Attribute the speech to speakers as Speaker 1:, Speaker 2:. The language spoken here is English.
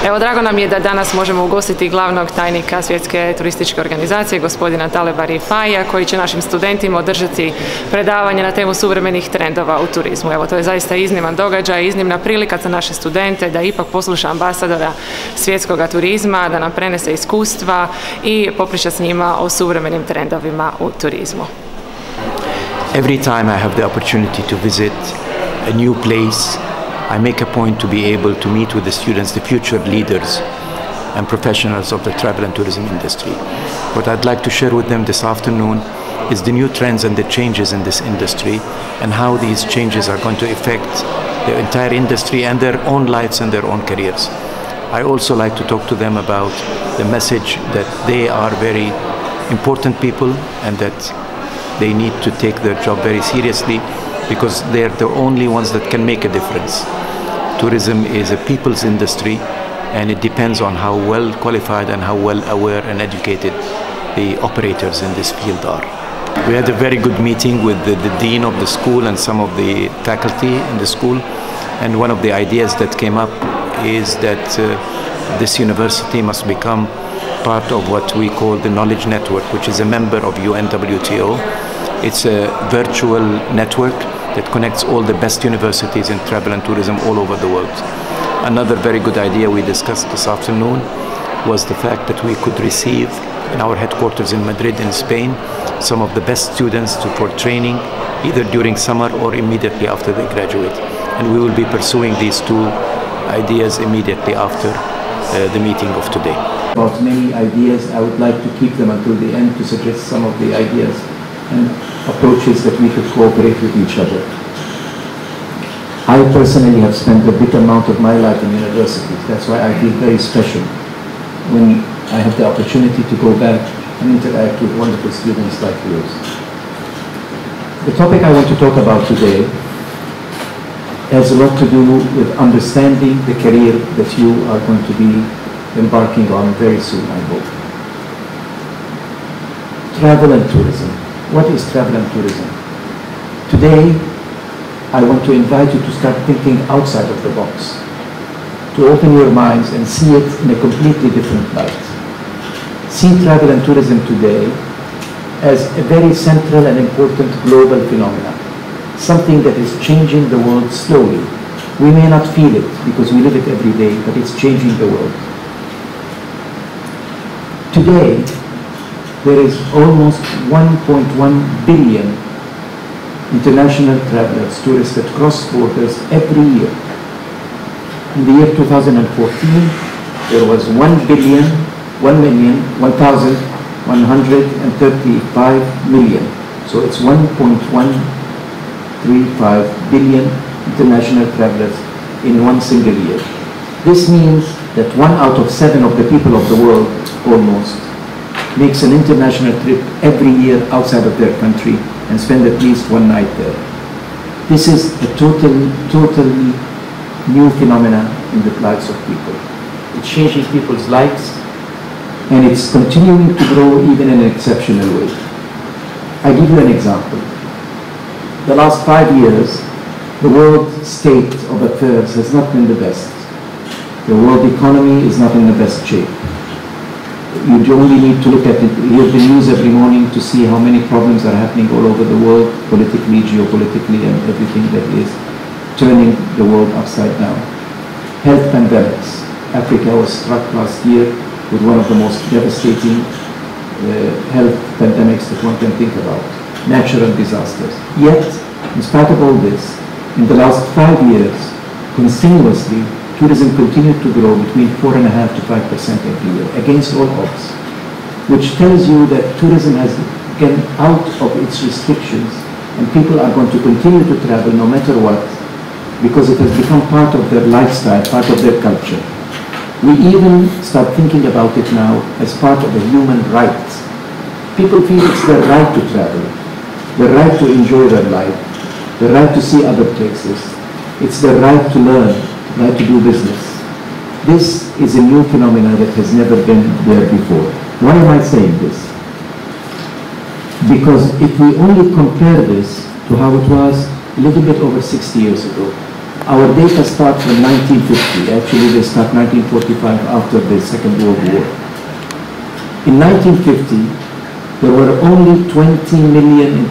Speaker 1: Evo, drago nam je da danas možemo ugostiti glavnog tajnika Svjetske turističke organizacije, gospodina Taleba Rifaija, koji će našim studentima održati predavanje na temu suvremenih trendova u turizmu. Evo, to je zaista izniman događaj, iznimna prilika za naše studente da ipak posluša ambasadora svjetskog turizma, da nam prenese iskustva i popriča s njima o suvremenim trendovima u turizmu.
Speaker 2: Every time I have the opportunity to visit a new place, I make a point to be able to meet with the students, the future leaders and professionals of the travel and tourism industry. What I'd like to share with them this afternoon is the new trends and the changes in this industry and how these changes are going to affect the entire industry and their own lives and their own careers. I also like to talk to them about the message that they are very important people and that they need to take their job very seriously, because they're the only ones that can make a difference. Tourism is a people's industry, and it depends on how well qualified and how well aware and educated the operators in this field are. We had a very good meeting with the dean of the school and some of the faculty in the school, and one of the ideas that came up is that this university must become part of what we call the Knowledge Network, which is a member of UNWTO. It's a virtual network that connects all the best universities in travel and tourism all over the world. Another very good idea we discussed this afternoon was the fact that we could receive in our headquarters in Madrid in Spain some of the best students for training either during summer or immediately after they graduate. And we will be pursuing these two ideas immediately after the meeting of today.
Speaker 3: About many ideas, I would like to keep them until the end to suggest some of the ideas and approaches that we could cooperate with each other. I personally have spent a big amount of my life in universities. That's why I feel very special when I have the opportunity to go back and interact with wonderful students like yours. The topic I want to talk about today has a lot to do with understanding the career that you are going to be embarking on very soon, I hope. Travel and tourism. What is travel and tourism? Today, I want to invite you to start thinking outside of the box, to open your minds and see it in a completely different light. See travel and tourism today as a very central and important global phenomenon, something that is changing the world slowly. We may not feel it because we live it every day, but it's changing the world. Today, there is almost 1.1 billion international travelers, tourists that cross borders every year. In the year 2014, there was 1,135 million. So it's 1.135 billion international travelers in one single year. This means that 1 out of 7 of the people of the world, almost, makes an international trip every year outside of their country and spend at least one night there. This is a totally new phenomenon in the lives of people. It's changing people's lives, and it's continuing to grow even in an exceptional way. I give you an example. The last 5 years, the world state of affairs has not been the best. The world economy is not in the best shape. You only need to look at it, hear the news every morning to see how many problems are happening all over the world, politically, geopolitically, and everything that is turning the world upside down. Health pandemics. Africa was struck last year with one of the most devastating health pandemics that one can think about. Natural disasters. Yet, in spite of all this, in the last 5 years, continuously, tourism continued to grow between 4.5% to 5% every year, against all odds, which tells you that tourism has gotten out of its restrictions and people are going to continue to travel no matter what, because it has become part of their lifestyle, part of their culture. We even start thinking about it now as part of a human right. People feel it's their right to travel, their right to enjoy their life, their right to see other places. It's their right to learn, right to do business. This is a new phenomenon that has never been there before. Why am I saying this? Because if we only compare this to how it was a little bit over 60 years ago, Our data start from 1950. Actually, they start 1945 after the Second World War. In 1950, there were only 20 million